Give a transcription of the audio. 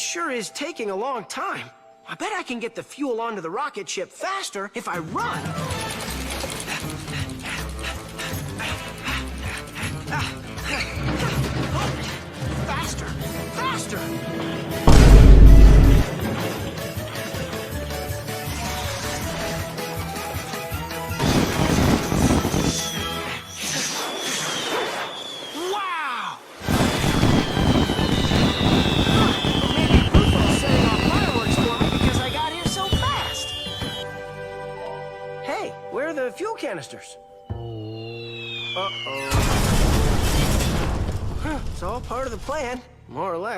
sure is taking a long time. I bet I can get the fuel onto the rocket ship faster if I run. Faster! Faster! Wow! Maybe Rufus setting off fireworks for me because I got here so fast. Hey, where are the fuel canisters? Uh-oh. It's all part of the plan, more or less.